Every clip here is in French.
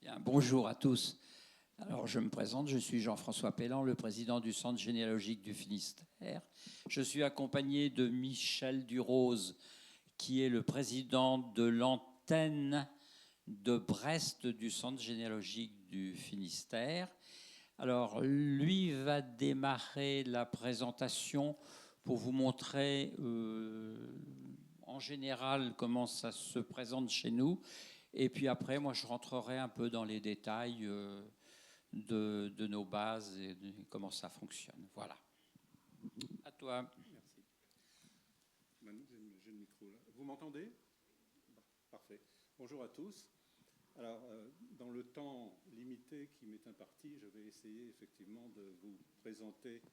Bien, bonjour à tous. Alors, je me présente, je suis Jean-François Pellan, le président du Centre généalogique du Finistère. Je suis accompagné de Michel Durose, qui est le président de l'antenne de Brest du Centre généalogique du Finistère. Alors, lui va démarrer la présentation pour vous montrer en général comment ça se présente chez nous. Et puis après, moi, je rentrerai un peu dans les détails de nos bases et de comment ça fonctionne. Voilà. À toi. Merci. Manu, j'ai le micro là. Vous m'entendez? Parfait. Bonjour à tous. Alors, dans le temps limité qui m'est imparti, je vais essayer effectivement de vous présenter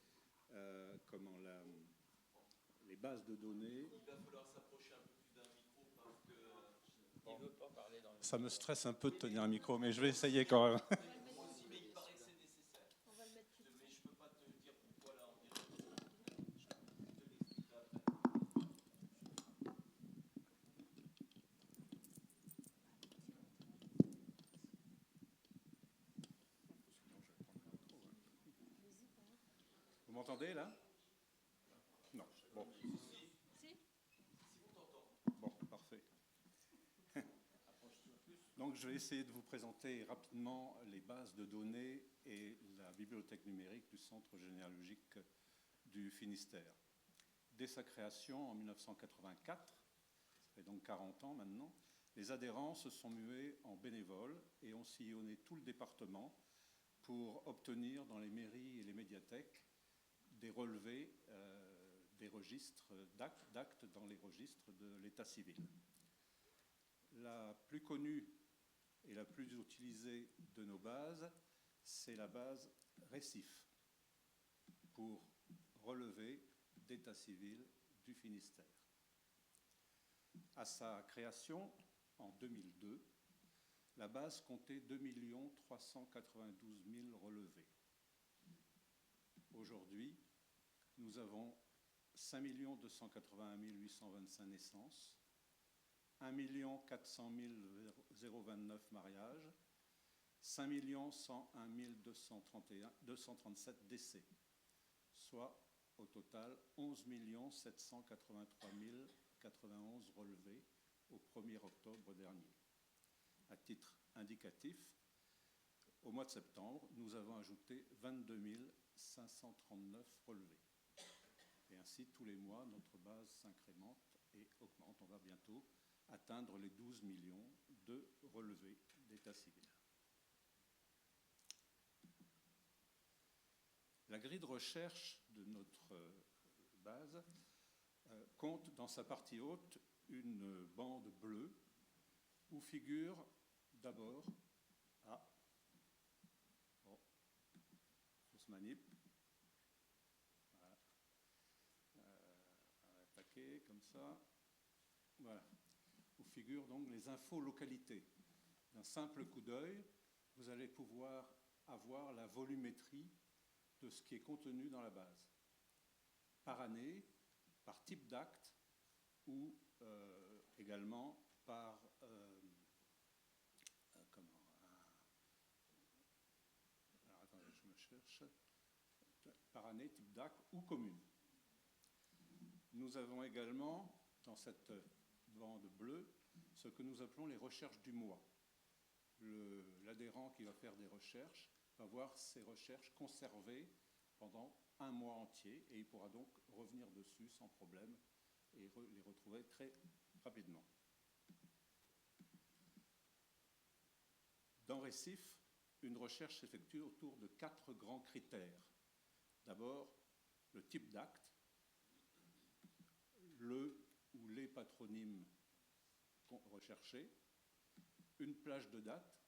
les bases de données. Il va falloir s'approcher un peu plus d'un micro parce que Il veut pas parler dans le Ça me stresse un peu de tenir un micro, mais je vais essayer quand même. moi aussi, mais il paraît que c'est nécessaire. Mais je peux pas te dire pourquoi là en direct. Je te l'expliquerai après. Vous m'entendez là? Non. Bon. Bon, parfait. Donc, je vais essayer de vous présenter rapidement les bases de données et la bibliothèque numérique du Centre généalogique du Finistère. Dès sa création en 1984, ça fait donc 40 ans maintenant, les adhérents se sont mués en bénévoles et ont sillonné tout le département pour obtenir dans les mairies et les médiathèques des relevés des registres d'actes dans les registres de l'état civil. La plus connue et la plus utilisée de nos bases, c'est la base Récif pour relevé d'état civil du Finistère. À sa création en 2002, la base comptait 2 392 000 relevés. Aujourd'hui, nous avons 5 281 825 naissances, 1 400 029 mariages, 5 101 237 décès, soit au total 11 783 091 relevés au 1er octobre dernier. À titre indicatif, au mois de septembre, nous avons ajouté 22 539 relevés. Et ainsi, tous les mois, notre base s'incrémente et augmente. On va bientôt atteindre les 12 millions de relevés d'état civil. La grille de recherche de notre base compte dans sa partie haute une bande bleue où figure d'abord fausse manip. Voilà. On va attaquer comme ça. Voilà. Où figurent donc les infos localités. D'un simple coup d'œil, vous allez pouvoir avoir la volumétrie de ce qui est contenu dans la base. Par année, par type d'acte ou également par alors attendez, je me cherche. Par année, type d'acte ou commune. Nous avons également dans cette bande bleue ce que nous appelons les recherches du mois. L'adhérent qui va faire des recherches va voir ses recherches conservées pendant un mois entier et il pourra donc revenir dessus sans problème et les retrouver très rapidement. Dans Récif, une recherche s'effectue autour de 4 grands critères. D'abord, le type d'acte, le ou les patronymes recherchés, une plage de date.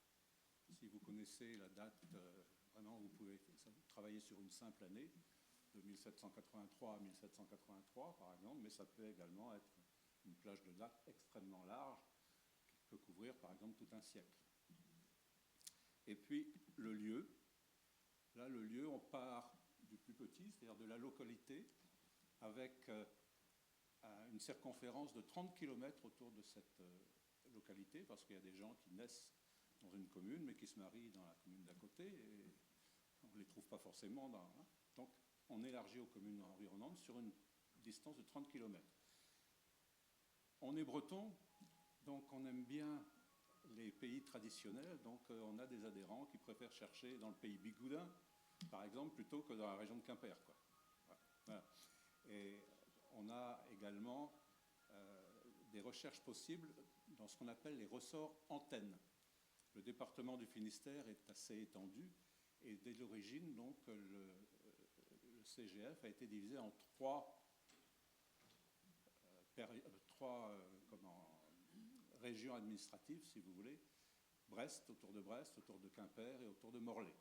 Si vous connaissez la date, vraiment vous pouvez travailler sur une simple année, de 1783 à 1783 par exemple, mais ça peut également être une plage de date extrêmement large qui peut couvrir par exemple tout un siècle. Et puis le lieu. Là, le lieu, on part du plus petit, c'est-à-dire de la localité, avec une circonférence de 30 km autour de cette localité, parce qu'il y a des gens qui naissent dans une commune, mais qui se marient dans la commune d'à côté, et on ne les trouve pas forcément dans... Hein. Donc, on élargit aux communes environnantes sur une distance de 30 km. On est breton, donc on aime bien les pays traditionnels, donc on a des adhérents qui préfèrent chercher dans le pays bigoudin, par exemple, plutôt que dans la région de Quimper, quoi. Voilà. Et on a également des recherches possibles dans ce qu'on appelle les ressorts antennes. Le département du Finistère est assez étendu, et dès l'origine, donc, le CGF a été divisé en trois régions administratives, si vous voulez. Brest, autour de Quimper et autour de Morlaix.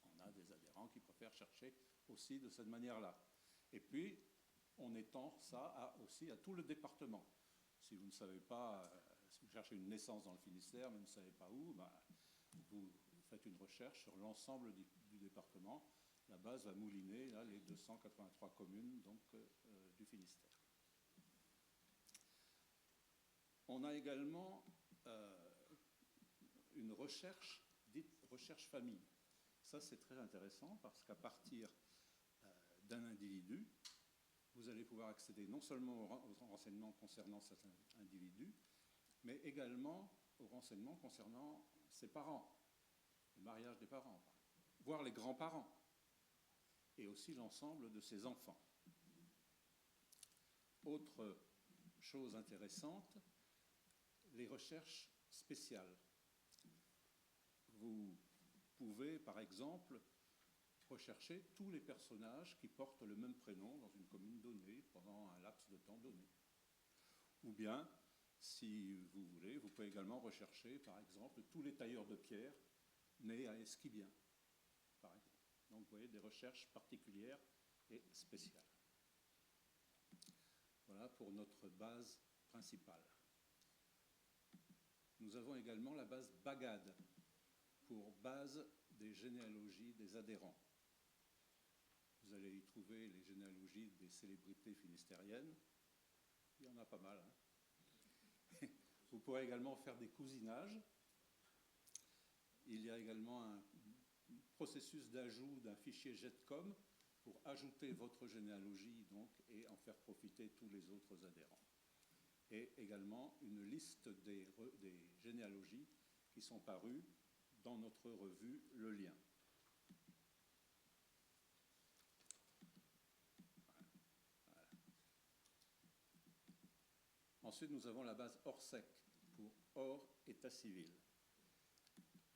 On a des adhérents qui préfèrent chercher aussi de cette manière-là. Et puis, on étend ça aussi à tout le département. Si vous ne savez pas, si vous cherchez une naissance dans le Finistère, mais vous ne savez pas où, vous faites une recherche sur l'ensemble du département. La base va mouliner là, les 283 communes donc, du Finistère. On a également une recherche dite recherche famille. Ça, c'est très intéressant parce qu'à partir d'un individu, vous allez pouvoir accéder non seulement aux renseignements concernant cet individu, mais également aux renseignements concernant ses parents, le mariage des parents, voire les grands-parents, et aussi l'ensemble de ses enfants. Autre chose intéressante, les recherches spéciales. Vous pouvez, par exemple, rechercher tous les personnages qui portent le même prénom dans une commune donnée pendant un laps de temps donné. Ou bien, si vous voulez, vous pouvez également rechercher, par exemple, tous les tailleurs de pierre nés à Esquibien, par exemple. Donc, vous voyez, des recherches particulières et spéciales. Voilà pour notre base principale. Nous avons également la base BAGAD, pour base des généalogies des adhérents. Vous allez y trouver les généalogies des célébrités finistériennes. Il y en a pas mal. Hein. Vous pourrez également faire des cousinages. Il y a également un processus d'ajout d'un fichier JETCOM pour ajouter votre généalogie donc, et en faire profiter tous les autres adhérents. Et également une liste des généalogies qui sont parues dans notre revue Le Lien. Voilà. Ensuite, nous avons la base ORSEC pour hors état civil.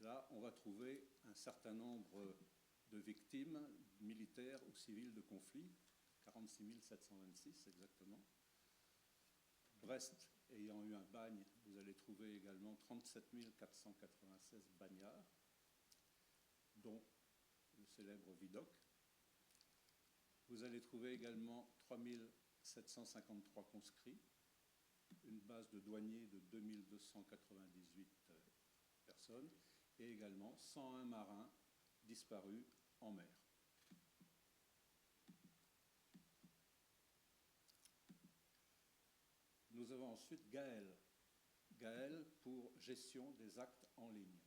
Là, on va trouver un certain nombre de victimes militaires ou civiles de conflit, 46 726 exactement. Brest ayant eu un bagne, vous allez trouver également 37 496 bagnards, dont le célèbre Vidocq. Vous allez trouver également 3 753 conscrits, une base de douaniers de 2298 personnes, et également 101 marins disparus en mer. Nous avons ensuite Gaël. Gaël pour gestion des actes en ligne.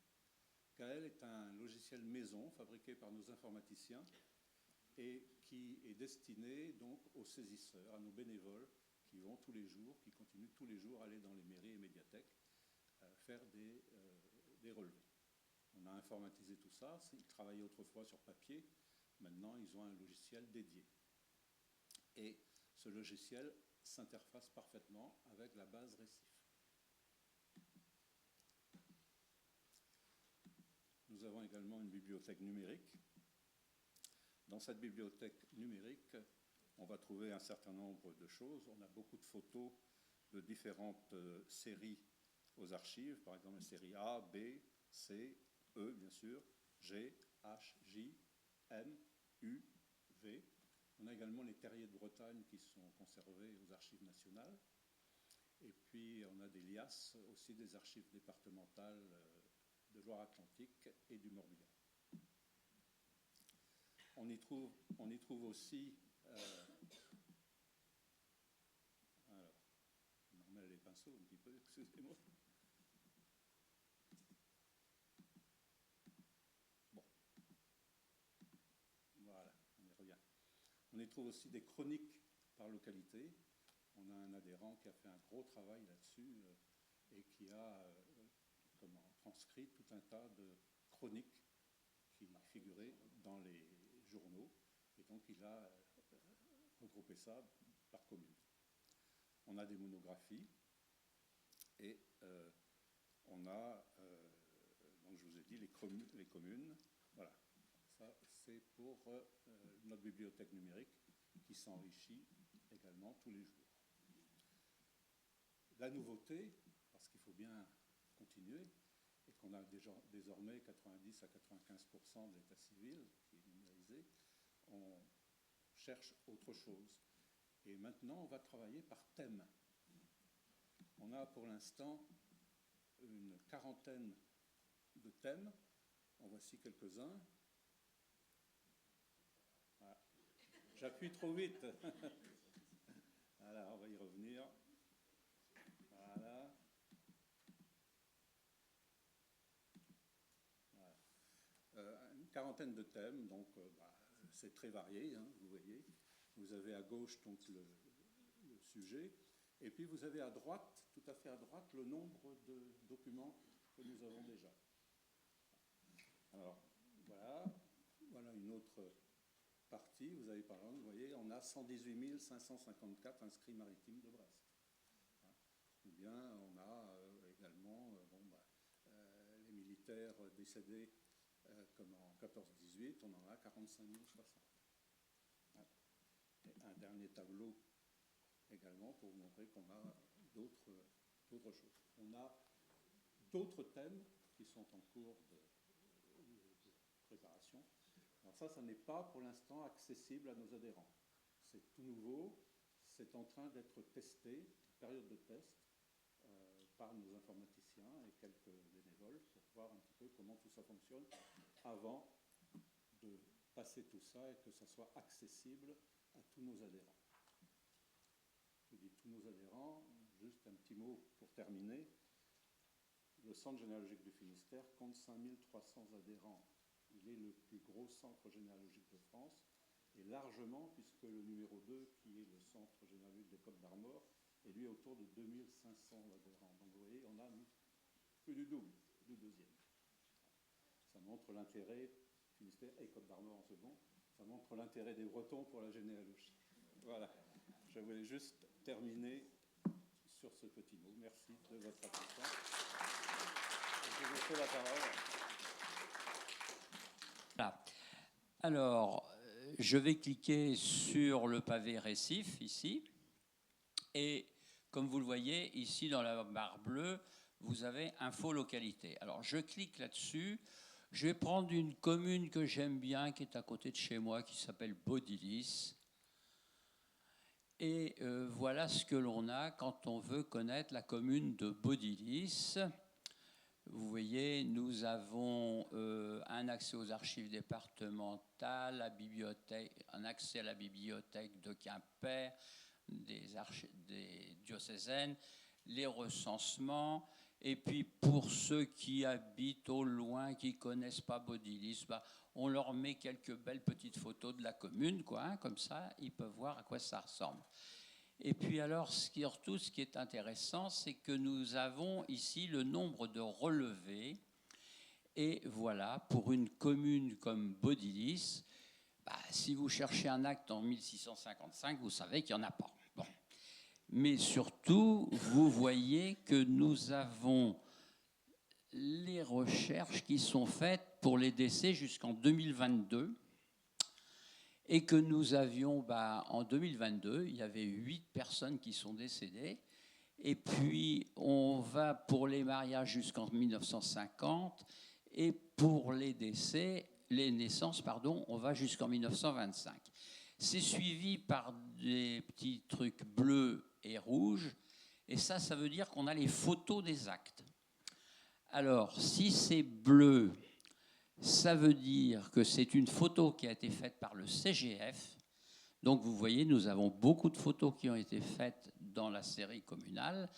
Gaël est un logiciel maison fabriqué par nos informaticiens et qui est destiné donc aux saisisseurs, à nos bénévoles qui vont tous les jours, qui continuent tous les jours à aller dans les mairies et médiathèques faire des relevés. On a informatisé tout ça. Ils travaillaient autrefois sur papier. Maintenant, ils ont un logiciel dédié. Et ce logiciel s'interface parfaitement avec la base Récif. Nous avons également une bibliothèque numérique. Dans cette bibliothèque numérique, on va trouver un certain nombre de choses. On a beaucoup de photos de différentes séries aux archives, par exemple les séries A, B, C, E, bien sûr, G, H, J, M, U, V. On a également les terriers de Bretagne qui sont conservés aux archives nationales. Et puis, on a des liasses, aussi des archives départementales de Loire-Atlantique et du Morbihan. On y trouve aussi... alors, je me remets les pinceaux un petit peu, excusez-moi. On y trouve aussi des chroniques par localité. On a un adhérent qui a fait un gros travail là-dessus et qui a transcrit tout un tas de chroniques qui figuraient dans les journaux. Et donc, il a regroupé ça par commune. On a des monographies et on a, donc je vous ai dit, les communes. Voilà, ça c'est pour notre bibliothèque numérique qui s'enrichit également tous les jours. La nouveauté, parce qu'il faut bien continuer, et qu'on a déjà désormais 90 à 95% de l'état civil qui est numérisé, on cherche autre chose. Et maintenant, on va travailler par thème. On a pour l'instant une quarantaine de thèmes. En voici quelques-uns. Voilà. J'appuie trop vite. Voilà, on va y revenir. Voilà. Une quarantaine de thèmes, donc c'est très varié, hein, vous voyez. Vous avez à gauche donc le sujet, et puis vous avez à droite, tout à fait à droite, le nombre de documents que nous avons déjà. Alors, voilà une autre partie. Vous avez par exemple, vous voyez, on a 118 554 inscrits maritimes de Brest. Ou bien on a également les militaires décédés comme en 14-18, on en a 45 060. Et un dernier tableau également pour vous montrer qu'on a d'autres choses. On a d'autres thèmes qui sont en cours de préparation. Alors ça n'est pas pour l'instant accessible à nos adhérents. C'est tout nouveau, c'est en train d'être testé, période de test, par nos informaticiens et quelques bénévoles pour voir un petit peu comment tout ça fonctionne avant de passer tout ça et que ça soit accessible à tous nos adhérents. Je dis tous nos adhérents, juste un petit mot pour terminer. Le Centre généalogique du Finistère compte 5300 adhérents. Il est le plus gros centre généalogique de France, et largement, puisque le numéro 2, qui est le centre généalogique des Côtes d'Armor, est lui autour de 2500 adhérents. Donc vous voyez, on a plus du double du deuxième. Ça montre l'intérêt, Finistère et Côtes d'Armor en second, ça montre l'intérêt des Bretons pour la généalogie. Voilà, je voulais juste terminer sur ce petit mot. Merci de votre attention. Je vous fais la parole. Voilà. Alors, je vais cliquer sur le pavé récif ici. Et comme vous le voyez, ici dans la barre bleue, vous avez info localité. Alors, je clique là-dessus. Je vais prendre une commune que j'aime bien, qui est à côté de chez moi, qui s'appelle Baudilis. Et voilà ce que l'on a quand on veut connaître la commune de Baudilis. Vous voyez, nous avons un accès aux archives départementales, la bibliothèque, un accès à la bibliothèque de Quimper, des diocésaines, les recensements. Et puis pour ceux qui habitent au loin, qui ne connaissent pas Baudilis, on leur met quelques belles petites photos de la commune, quoi, hein, comme ça, ils peuvent voir à quoi ça ressemble. Et puis alors, surtout, ce qui est intéressant, c'est que nous avons ici le nombre de relevés. Et voilà, pour une commune comme Baudilis, si vous cherchez un acte en 1655, vous savez qu'il n'y en a pas. Bon. Mais surtout, vous voyez que nous avons les recherches qui sont faites pour les décès jusqu'en 2022. Et que nous avions, en 2022, il y avait 8 personnes qui sont décédées. Et puis, on va pour les mariages jusqu'en 1950. Et pour les décès, les naissances, on va jusqu'en 1925. C'est suivi par des petits trucs bleus et rouges. Et ça veut dire qu'on a les photos des actes. Alors, si c'est bleu, ça veut dire que c'est une photo qui a été faite par le CGF. Donc vous voyez, nous avons beaucoup de photos qui ont été faites dans la série communale.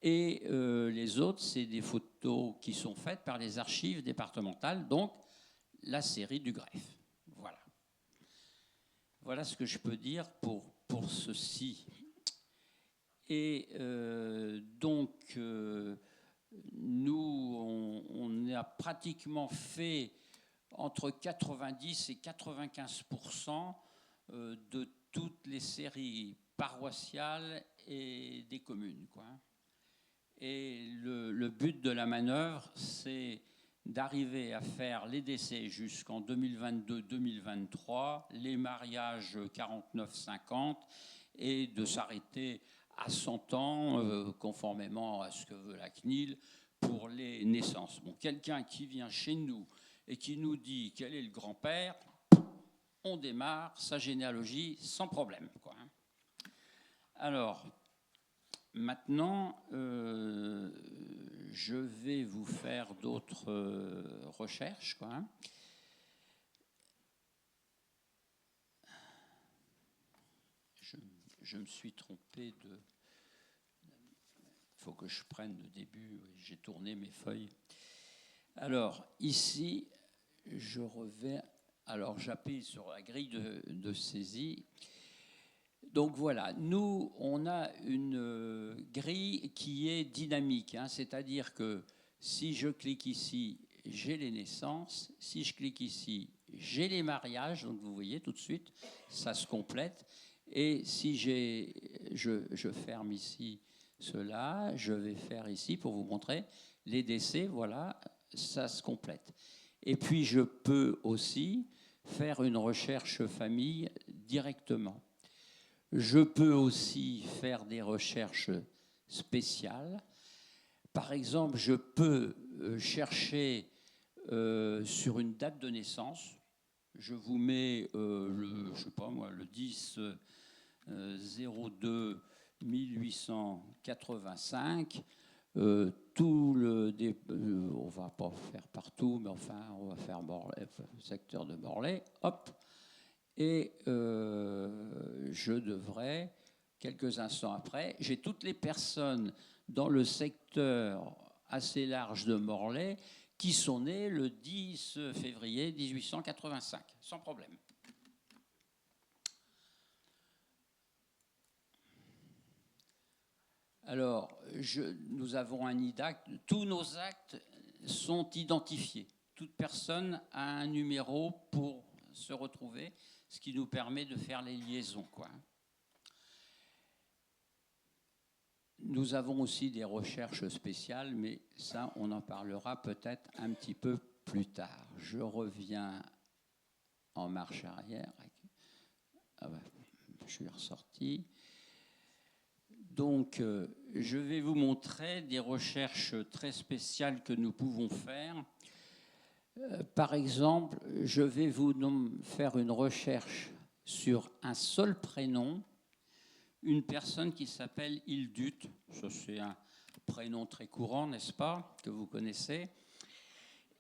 Et les autres, c'est des photos qui sont faites par les archives départementales, donc la série du greffe. Voilà. Voilà ce que je peux dire pour ceci. Et donc, nous, on a pratiquement fait entre 90 et 95% de toutes les séries paroissiales et des communes, quoi. Et le but de la manœuvre, c'est d'arriver à faire les décès jusqu'en 2022-2023, les mariages 49-50, et de s'arrêter à 100 ans, conformément à ce que veut la CNIL, pour les naissances. Bon, quelqu'un qui vient chez nous et qui nous dit quel est le grand-père, on démarre sa généalogie sans problème, quoi. Alors, maintenant, je vais vous faire d'autres recherches, quoi. Je me suis trompé de... Il faut que je prenne le début, j'ai tourné mes feuilles. Alors, ici, je reviens... Alors, j'appuie sur la grille de saisie. Donc voilà, nous, on a une grille qui est dynamique, hein, c'est-à-dire que si je clique ici, j'ai les naissances, si je clique ici, j'ai les mariages, donc vous voyez tout de suite, ça se complète, et si je ferme ici cela, je vais faire ici pour vous montrer les décès, voilà, ça se complète. Et puis je peux aussi faire une recherche famille directement. Je peux aussi faire des recherches spéciales. Par exemple, je peux chercher sur une date de naissance. Je vous mets je sais pas moi, le 10-02 1885. Tout le on va pas faire partout, mais enfin, on va faire Morlaix, secteur de Morlaix. Hop. Et je devrais, quelques instants après, j'ai toutes les personnes dans le secteur assez large de Morlaix qui sont nées le 10 février 1885, sans problème. Alors, nous avons un IDAC, tous nos actes sont identifiés. Toute personne a un numéro pour se retrouver, ce qui nous permet de faire les liaisons, quoi. Nous avons aussi des recherches spéciales, mais ça, on en parlera peut-être un petit peu plus tard. Je reviens en marche arrière. Ah ben, je suis ressorti. Donc, je vais vous montrer des recherches très spéciales que nous pouvons faire. Par exemple, je vais vous faire une recherche sur un seul prénom, une personne qui s'appelle Hildut. Ça, c'est un prénom très courant, n'est-ce pas, que vous connaissez.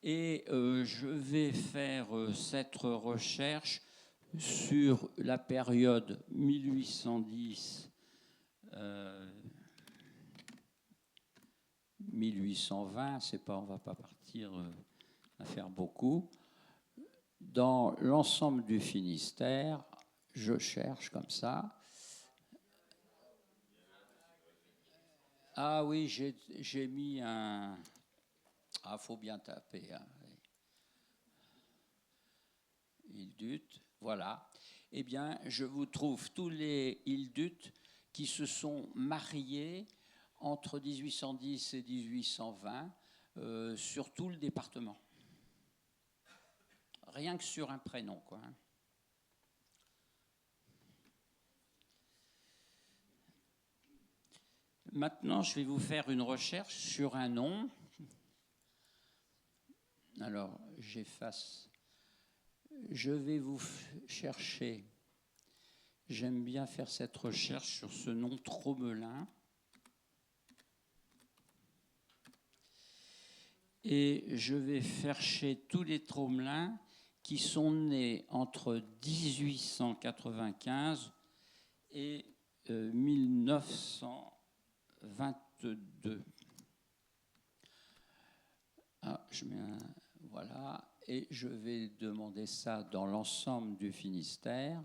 Et je vais faire cette recherche sur la période 1810-1820. C'est pas, on ne va pas partir à faire beaucoup. Dans l'ensemble du Finistère, je cherche comme ça. Ah oui, j'ai mis un... Ah, faut bien taper. Hein. Hildut, voilà. Eh bien, je vous trouve tous les Hildut qui se sont mariés entre 1810 et 1820 sur tout le département. Rien que sur un prénom, quoi. Maintenant, je vais vous faire une recherche sur un nom. Alors, j'efface. Je vais vous chercher. J'aime bien faire cette recherche sur ce nom Tromelin. Et je vais chercher tous les Tromelins qui sont nés entre 1895 et 1922. Ah, je mets un... Voilà. Et je vais demander ça dans l'ensemble du Finistère.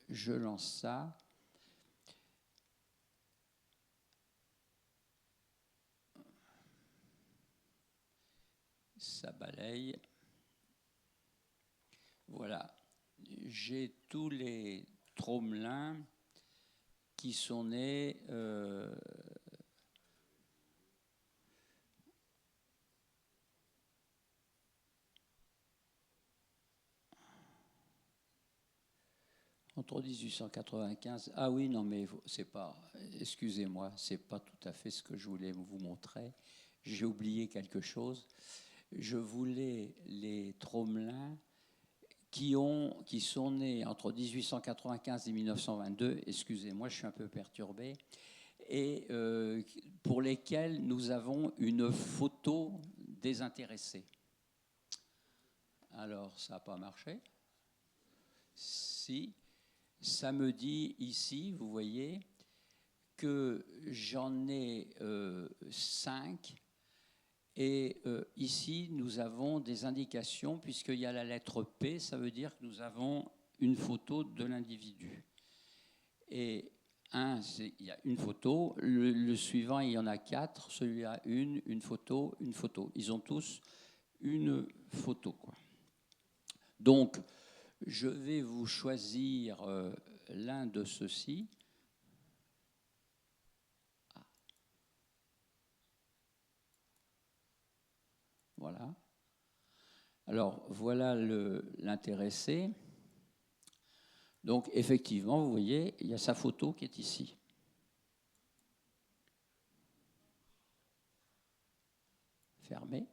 je lance ça. Ça balaye. Voilà. J'ai tous les tromelins qui sont nés entre 1895. Ah oui, non, mais c'est pas. Excusez-moi, c'est pas tout à fait ce que je voulais vous montrer. J'ai oublié quelque chose. Je voulais les tromelins qui sont nés entre 1895 et 1922. Excusez-moi, je suis un peu perturbé. Et pour lesquels nous avons une photo désintéressée. Alors, ça n'a pas marché. Si. Ça me dit ici, vous voyez, que j'en ai 5. Et ici, nous avons des indications, puisqu'il y a la lettre P, ça veut dire que nous avons une photo de l'individu. Et il y a une photo, le suivant, il y en a 4, celui-là, une photo, une photo. Ils ont tous une photo, quoi. Donc, je vais vous choisir l'un de ceux-ci. Voilà. Alors, voilà l'intéressé. Donc, effectivement, vous voyez, il y a sa photo qui est ici. Fermé.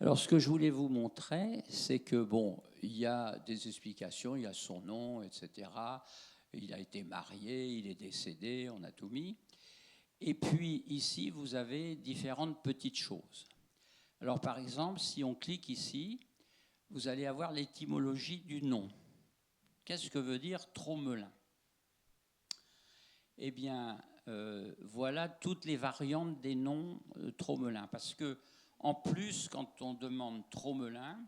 Alors, ce que je voulais vous montrer, c'est que, bon, il y a des explications, il y a son nom, etc. Il a été marié, il est décédé, on a tout mis. Et puis, ici, vous avez différentes petites choses. Alors, par exemple, si on clique ici, vous allez avoir l'étymologie du nom. Qu'est-ce que veut dire Tromelin? Eh bien, voilà toutes les variantes des noms Tromelin. Parce que, en plus, quand on demande Tromelin,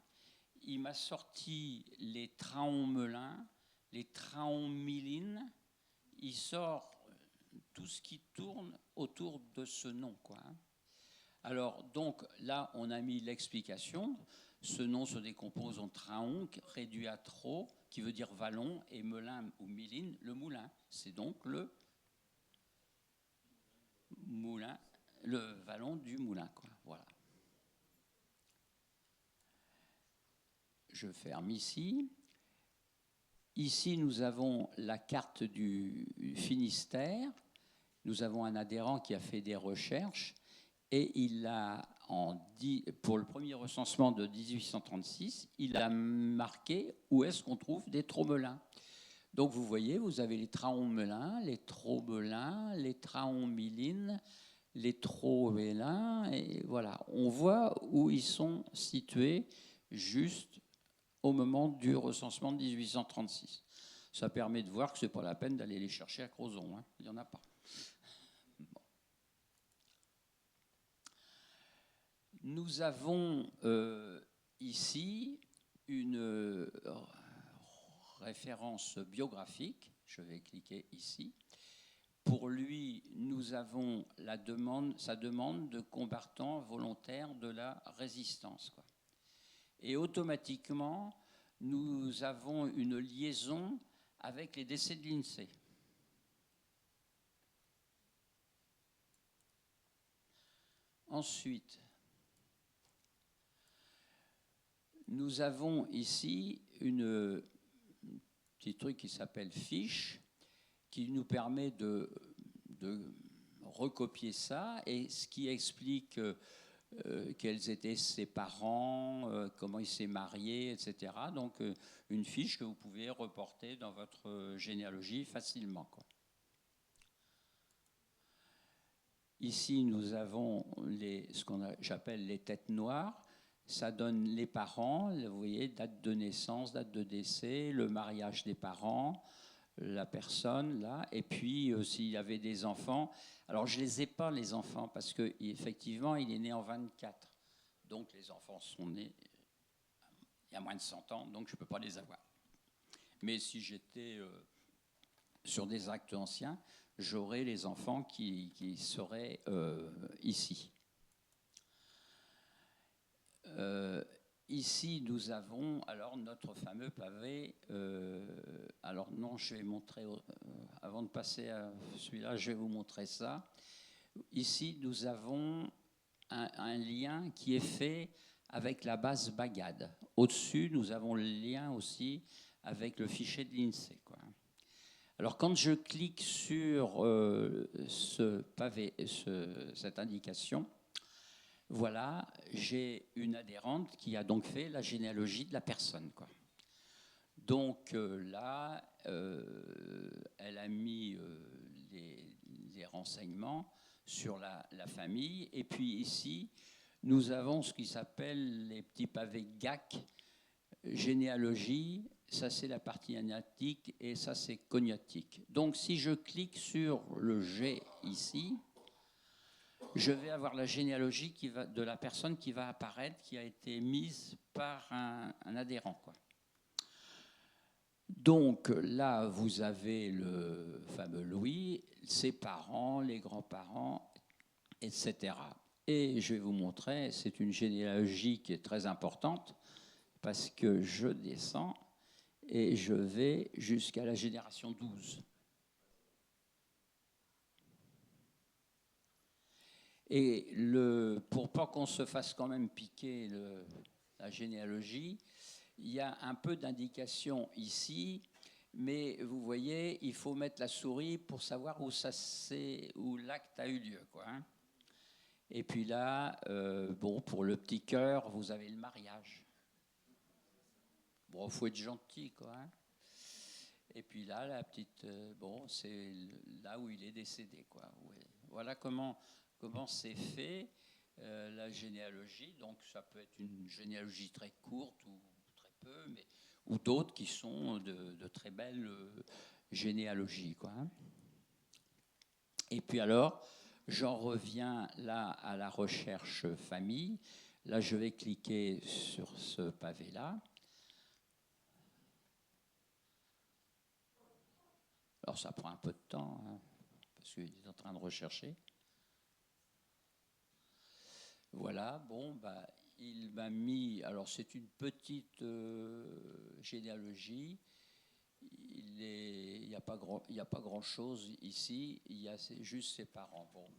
il m'a sorti les Traonmelin, les Traonmilines. Il sort tout ce qui tourne autour de ce nom, quoi. Alors, donc, là, on a mis l'explication. Ce nom se décompose en Traon, réduit à Tro, qui veut dire vallon, et Melin ou Miline, le moulin. C'est donc le moulin, le vallon du moulin, quoi. Voilà. Je ferme ici. Ici, nous avons la carte du Finistère. Nous avons un adhérent qui a fait des recherches et il a, pour le premier recensement de 1836, il a marqué où est-ce qu'on trouve des tromelins. Donc vous voyez, vous avez les traonmelins, les tromelins, les traonmilines, les troélins, et voilà. On voit où ils sont situés juste au moment du recensement de 1836. Ça permet de voir que ce n'est pas la peine d'aller les chercher à Crozon, hein. Il n'y en a pas. Bon. Nous avons ici une référence biographique. Je vais cliquer ici. Pour lui, nous avons sa demande de combattant volontaire de la résistance, quoi. Et automatiquement, nous avons une liaison avec les décès de l'INSEE. Ensuite, nous avons ici un petit truc qui s'appelle fiche, qui nous permet de recopier ça, et ce qui explique quels étaient ses parents, comment il s'est marié, etc. Donc, une fiche que vous pouvez reporter dans votre généalogie facilement, quoi. Ici, nous avons ce que j'appelle les têtes noires. Ça donne les parents, vous voyez, date de naissance, date de décès, le mariage des parents, la personne, là, et puis s'il y avait des enfants. Alors, je ne les ai pas, les enfants, parce qu'effectivement, il est né en 24. Donc, les enfants sont nés il y a moins de 100 ans, donc je ne peux pas les avoir. Mais si j'étais sur des actes anciens, j'aurai les enfants qui seraient ici. Ici, nous avons alors notre fameux pavé. Alors non, je vais montrer, avant de passer à celui-là, je vais vous montrer ça. Ici, nous avons un lien qui est fait avec la base Bagad. Au-dessus, nous avons le lien aussi avec le fichier de l'INSEE, quoi. Alors, quand je clique sur ce pavé, cette indication, voilà, j'ai une adhérente qui a donc fait la généalogie de la personne, quoi. Donc là, elle a mis les renseignements sur la famille. Et puis ici, nous avons ce qui s'appelle les petits pavés GAC, généalogie. Ça, c'est la partie agnatique et ça, c'est cognatique. Donc, si je clique sur le G ici, je vais avoir la généalogie de la personne qui va apparaître, qui a été mise par un adhérent, quoi. Donc là, vous avez le fameux Louis, ses parents, les grands-parents, etc. Et je vais vous montrer, c'est une généalogie qui est très importante parce que je descends et je vais jusqu'à la génération 12. Et pour pas qu'on se fasse quand même piquer la généalogie, il y a un peu d'indication ici, mais vous voyez, il faut mettre la souris pour savoir où l'acte a eu lieu, quoi, hein. Et puis là, bon, pour le petit cœur, vous avez le mariage. Bon, il faut être gentil, quoi, hein. Et puis là, la petite, bon, c'est là où il est décédé, quoi. Ouais. Voilà comment c'est fait, la généalogie. Donc, ça peut être une généalogie très courte ou très peu, ou d'autres qui sont de très belles généalogies, quoi, hein. Et puis alors, j'en reviens là à la recherche famille. Là, je vais cliquer sur ce pavé-là. Alors, ça prend un peu de temps, hein, parce qu'il est en train de rechercher. Voilà, bon, bah, il m'a mis... Alors, c'est une petite généalogie. Il n'y a pas grand-chose ici. Il y a juste ses parents. Bon,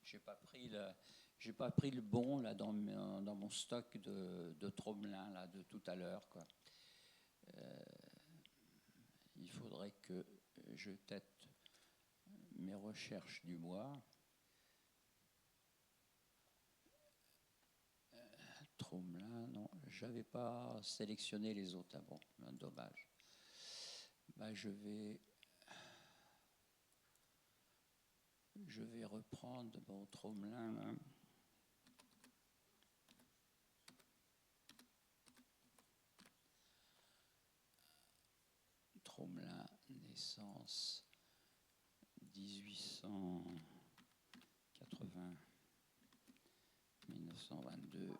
je n'ai pas pris le bon là, dans mon stock de Tromelin là, de tout à l'heure, quoi. Il faudrait que je tête mes recherches du mois. Tromelin, non, j'avais pas sélectionné les autres. Ah bon, dommage. Bah, je vais reprendre mon Tromelin là. Tromelin, naissance 1880, 1922,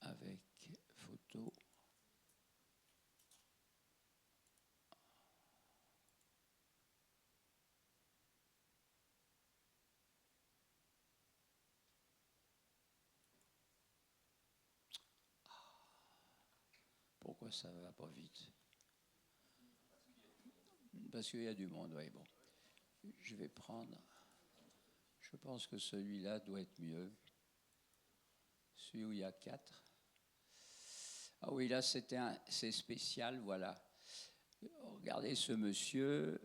avec photo. Pourquoi ça ne va pas vite? Parce qu'il y a du monde, oui, bon. Je vais prendre... Je pense que celui-là doit être mieux. Celui où il y a 4. Ah oui, là, c'est spécial, voilà. Regardez ce monsieur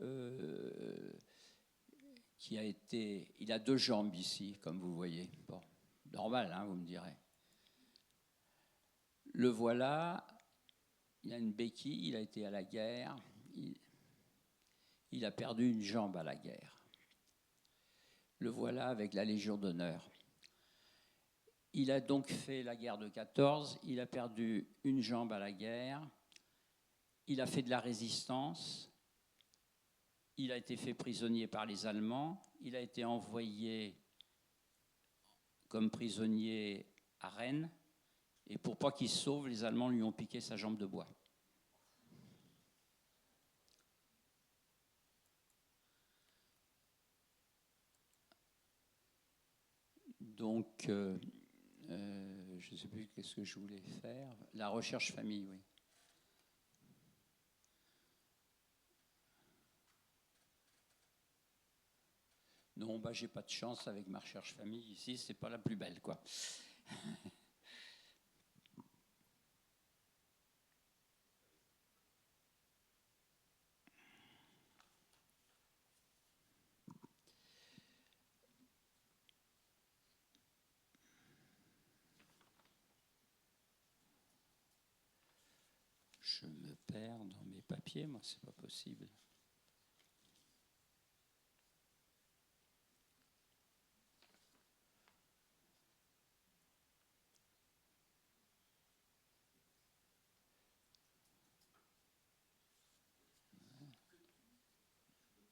il a 2 jambes ici, comme vous voyez. Bon, normal, hein, vous me direz. Le voilà, il a une béquille, il a été à la guerre, il a perdu une jambe à la guerre. Le voilà avec la Légion d'honneur. Il a donc fait la guerre de 14, il a perdu une jambe à la guerre, il a fait de la résistance, il a été fait prisonnier par les Allemands, il a été envoyé comme prisonnier à Rennes, et pour pas qu'il se sauve, les Allemands lui ont piqué sa jambe de bois. Donc, je ne sais plus qu'est-ce que je voulais faire. La recherche famille, oui. Non, bah, j'ai pas de chance avec ma recherche famille ici, c'est pas la plus belle, quoi. Je me perds dans mes papiers, moi, c'est pas possible.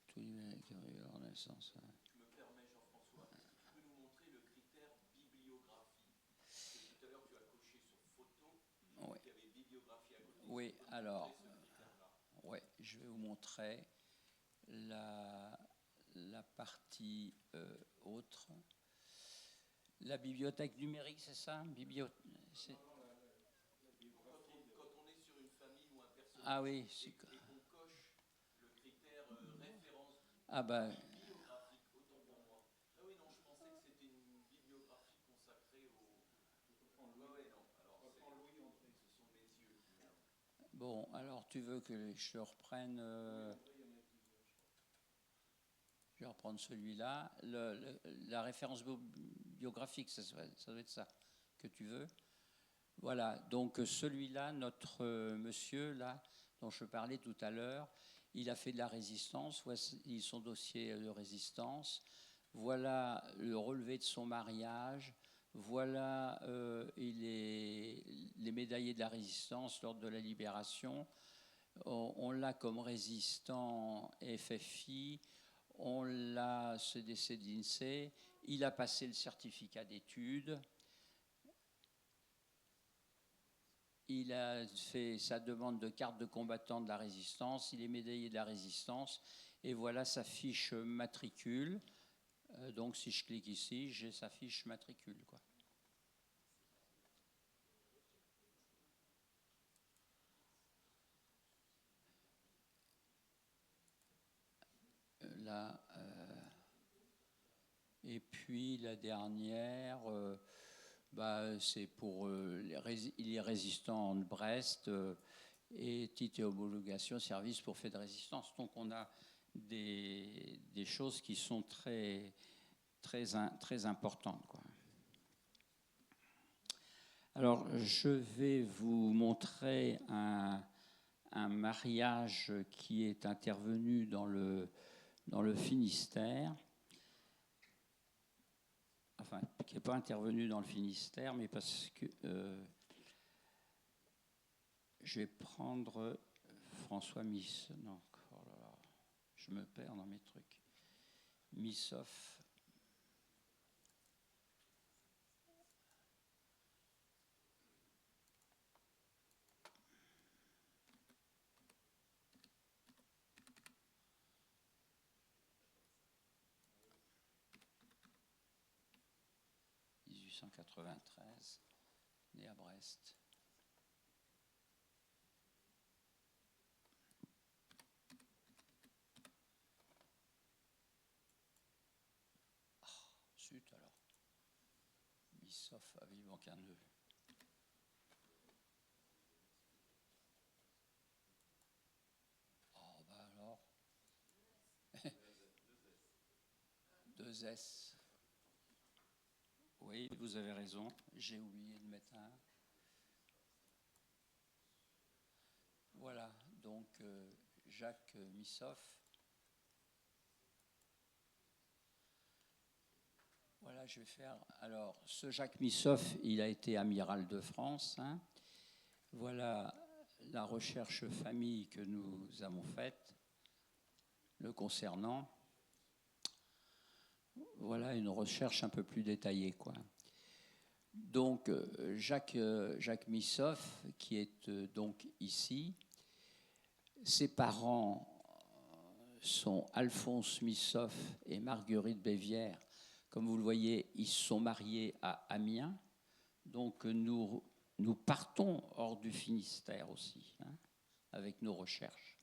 Tous les carrières naissance. Je me permets, Jean-François, est-ce que tu peux nous montrer le critère bibliographie? Parce que tout à l'heure, tu as coché sur photo, Oui. il y avait bibliographie à côté. Oui, alors, Ce critère-là. ouais, je vais vous montrer la partie autre. La bibliothèque numérique, c'est ça? Quand on est sur une famille ou un personnage Ah oui, et qu'on coche le critère référence ah ben, bibliographique, autant pour moi. Ah oui, non, je pensais que c'était une bibliographie consacrée au... Ouais, non, alors ce sont mes yeux qui merdent. bon, alors tu veux que je reprenne je vais reprendre celui-là. La référence biographique, ça doit être ça que tu veux. Voilà, donc celui-là, notre monsieur, là, dont je parlais tout à l'heure, il a fait de la résistance, voici son dossier de résistance, voilà le relevé de son mariage, voilà les médaillés de la résistance lors de la libération, on l'a comme résistant FFI, on l'a CDC d'INSEE, il a passé le certificat d'études, il a fait sa demande de carte de combattant de la résistance, il est médaillé de la résistance, et voilà sa fiche matricule. Donc si je clique ici, j'ai sa fiche matricule, quoi. Là, et puis la dernière, c'est pour il est résistant de Brest et titre et homologation service pour fait de résistance. Donc on a des choses qui sont très importantes, quoi. Alors je vais vous montrer un mariage qui est intervenu dans le Finistère. Enfin, qui n'est pas intervenu dans le Finistère, mais parce que je vais prendre François Miss. Non, oh là là, je me perds dans mes trucs. Missoff. « 1893, né à Brest. Zut alors. Missoff à Villebon-Querneux. Oh, bah alors. 2 S. Oui, vous avez raison. J'ai oublié de mettre un. Voilà, donc Jacques Missoff. Voilà, je vais faire. Alors, ce Jacques Missoff, il a été amiral de France. Hein. Voilà la recherche famille que nous avons faite le concernant. Voilà une recherche un peu plus détaillée, quoi. Donc, Jacques Missoff, qui est donc ici, ses parents sont Alphonse Missoff et Marguerite Bévière, Comme vous le voyez, ils se sont mariés à Amiens. Donc nous partons hors du Finistère aussi, hein, avec nos recherches.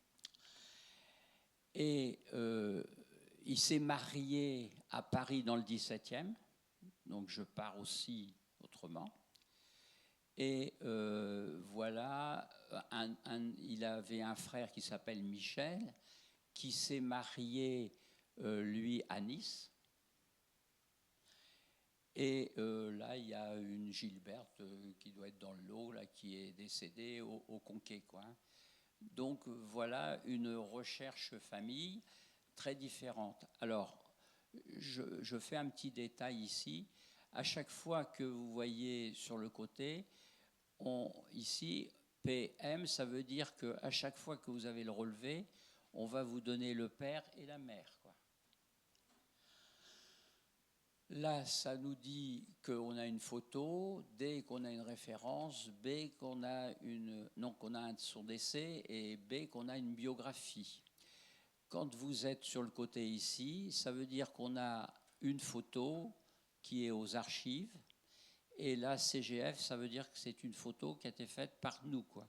Et il s'est marié à Paris dans le 17e, donc je pars aussi autrement. Et voilà, il avait un frère qui s'appelle Michel, qui s'est marié, lui, à Nice. Et là, il y a une Gilberte qui doit être dans le lot, là, qui est décédée au Conquet, quoi. Donc voilà une recherche famille très différente. Alors, je fais un petit détail ici. À chaque fois que vous voyez sur le côté, ici, PM, ça veut dire qu'à chaque fois que vous avez le relevé, on va vous donner le père et la mère, quoi. Là, ça nous dit qu'on a une photo, D qu'on a une référence, B qu'on a qu'on a son décès, et B qu'on a une biographie. Quand vous êtes sur le côté ici, ça veut dire qu'on a une photo qui est aux archives, et là, CGF, ça veut dire que c'est une photo qui a été faite par nous, quoi.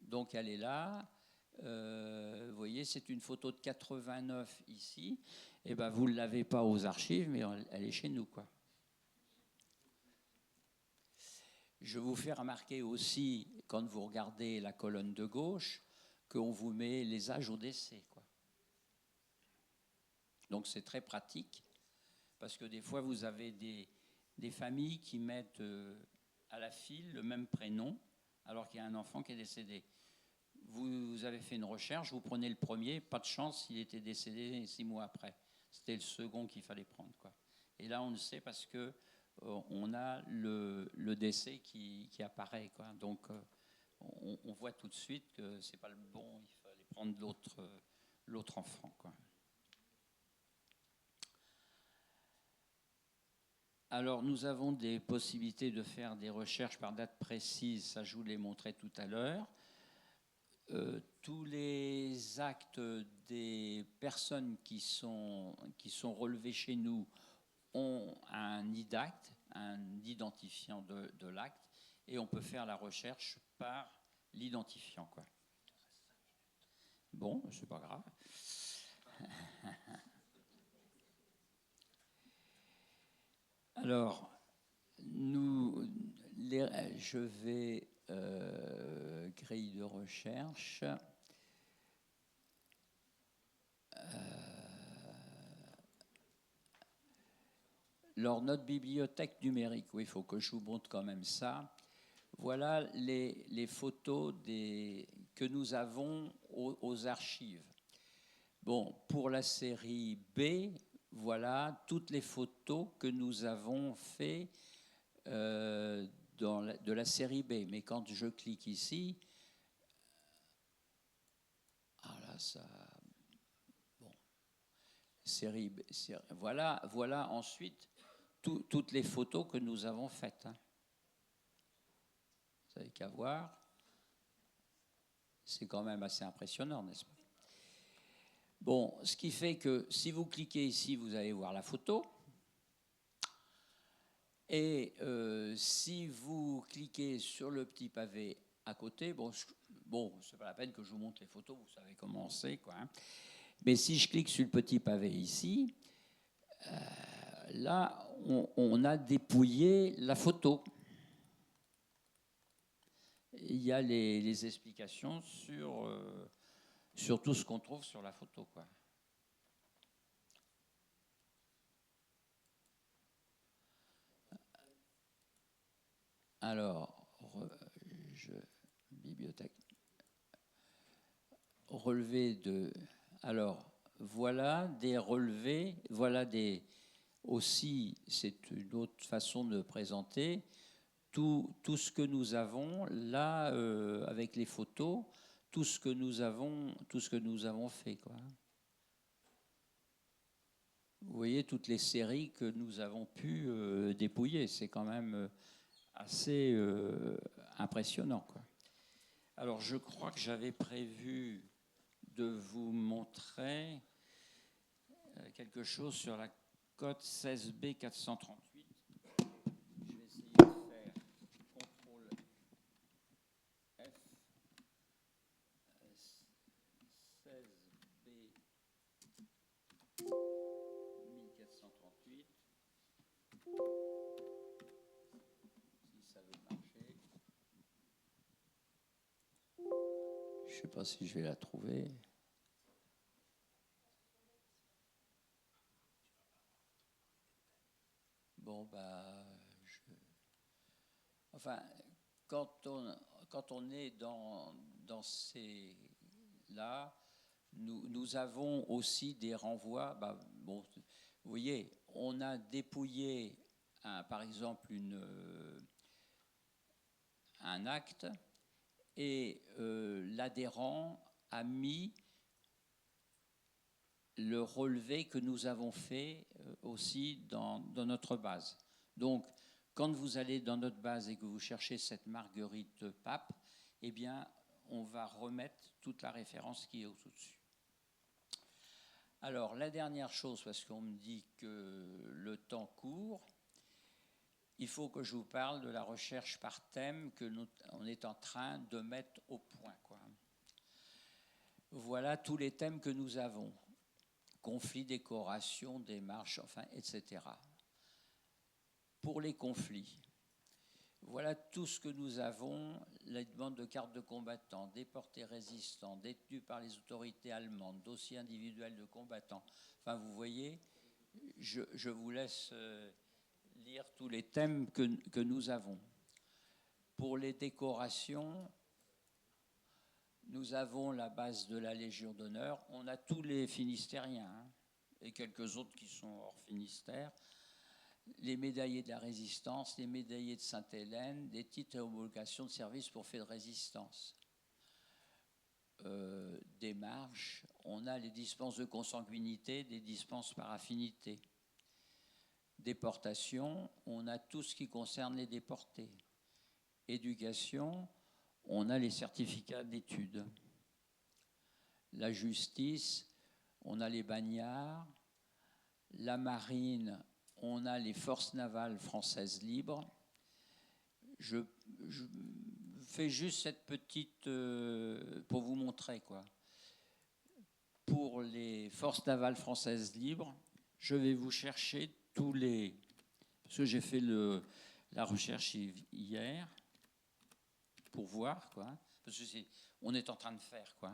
Donc elle est là. Vous voyez, c'est une photo de 89 ici. Et ben, vous ne l'avez pas aux archives, mais elle est chez nous, quoi. Je vous fais remarquer aussi, quand vous regardez la colonne de gauche, qu'on vous met les âges au décès, quoi. Donc c'est très pratique, parce que des fois, vous avez des familles qui mettent à la file le même prénom, alors qu'il y a un enfant qui est décédé. Vous avez fait une recherche, vous prenez le premier, pas de chance, il était décédé 6 mois après. C'était le second qu'il fallait prendre, quoi. Et là, on le sait parce que on a le décès qui apparaît, quoi. Donc, on voit tout de suite que c'est pas le bon, il fallait prendre l'autre enfant, quoi. Alors, nous avons des possibilités de faire des recherches par date précise, ça je vous l'ai montré tout à l'heure. Tous les actes des personnes qui sont relevés chez nous ont un IDACT, un identifiant de l'acte, et on peut faire la recherche par l'identifiant, quoi. Bon, c'est pas grave. Alors, je vais grille de recherche. Alors, notre bibliothèque numérique, oui, il faut que je vous montre quand même ça. Voilà les photos que nous avons aux archives. Bon, pour la série B, voilà toutes les photos que nous avons fait de la série B. Mais quand je clique ici, là, ça... Bon, série B, voilà ensuite toutes les photos que nous avons faites, hein. Vous n'avez qu'à voir. C'est quand même assez impressionnant, n'est-ce pas? Bon, ce qui fait que si vous cliquez ici, vous allez voir la photo. Et si vous cliquez sur le petit pavé à côté, bon, c'est pas la peine que je vous montre les photos, vous savez comment c'est, quoi, hein. Mais si je clique sur le petit pavé ici, là, on a dépouillé la photo. Il y a les explications sur tout ce qu'on trouve sur la photo, quoi. Alors, bibliothèque. Relevé de... Alors, voilà des relevés, voilà aussi, c'est une autre façon de présenter tout ce que nous avons là avec les photos, tout ce que nous avons fait, quoi. Vous voyez toutes les séries que nous avons pu dépouiller, c'est quand même assez impressionnant, quoi. Alors, je crois que j'avais prévu de vous montrer quelque chose sur la code 16B 438. Je vais essayer de faire CTRL F. 16B 1438. Si ça veut marcher. Je ne sais pas si je vais la trouver. Bon, enfin, quand on est dans ces là, nous avons aussi des renvois. Bon, vous voyez, on a dépouillé, par exemple, un acte et l'adhérent a mis le relevé que nous avons fait aussi dans notre base. Donc, quand vous allez dans notre base et que vous cherchez cette Marguerite Pape, eh bien, on va remettre toute la référence qui est au-dessus. Alors, la dernière chose, parce qu'on me dit que le temps court, il faut que je vous parle de la recherche par thème qu'on est en train de mettre au point, quoi. Voilà tous les thèmes que nous avons. Conflits, décoration, démarche, enfin, etc. Pour les conflits, voilà tout ce que nous avons, les demandes de cartes de combattants, déportés résistants, détenus par les autorités allemandes, dossiers individuels de combattants. Enfin, vous voyez, je vous laisse lire tous les thèmes que nous avons. Pour les décorations, nous avons la base de la Légion d'honneur. On a tous les Finistériens et quelques autres qui sont hors Finistère. Les médaillés de la Résistance, les médaillés de Sainte-Hélène, des titres et homologations de service pour faits de résistance. Des marches, on a les dispenses de consanguinité, des dispenses par affinité. Déportation, on a tout ce qui concerne les déportés. Éducation, on a les certificats d'études. La justice, on a les bagnards. La marine, on a les forces navales françaises libres. Je fais juste cette petite pour vous montrer, quoi. Pour les forces navales françaises libres, je vais vous chercher tous les... Parce que j'ai fait la recherche hier pour voir, quoi. Parce que on est en train de faire, quoi.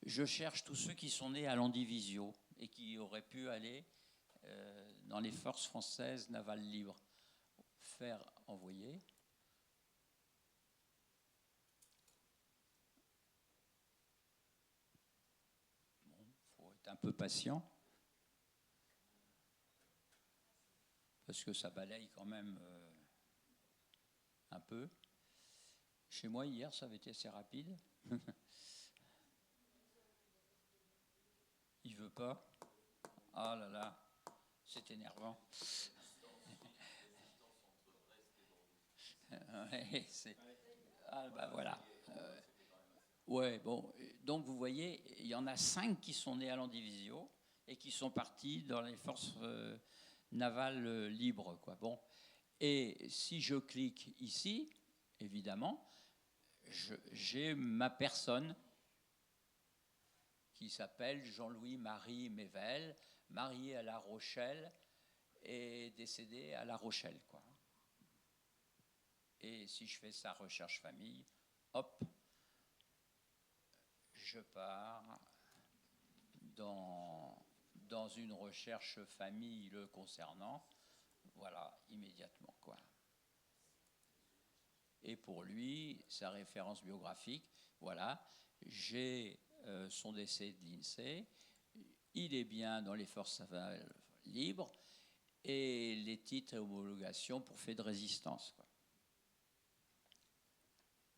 Je cherche tous ceux qui sont nés à Landivisio et qui auraient pu aller dans les forces françaises navales libres. Faire envoyer. Bon, faut être un peu patient. Parce que ça balaye quand même un peu. Chez moi, hier, ça avait été assez rapide. Il veut pas. Ah là là, c'est énervant. Ouais, voilà. Ouais, bon. Donc vous voyez, il y en a 5 qui sont nés à Landivisio et qui sont partis dans les forces navales libres, quoi. Bon. Et si je clique ici, évidemment, j'ai ma personne qui s'appelle Jean-Louis-Marie Mével, marié à La Rochelle et décédé à La Rochelle, quoi. Et si je fais sa recherche famille, hop, je pars dans une recherche famille le concernant, voilà, immédiatement, quoi. Et pour lui, sa référence biographique, voilà, j'ai son décès de l'INSEE, il est bien dans les forces navales libres et les titres et homologations pour faits de résistance, quoi.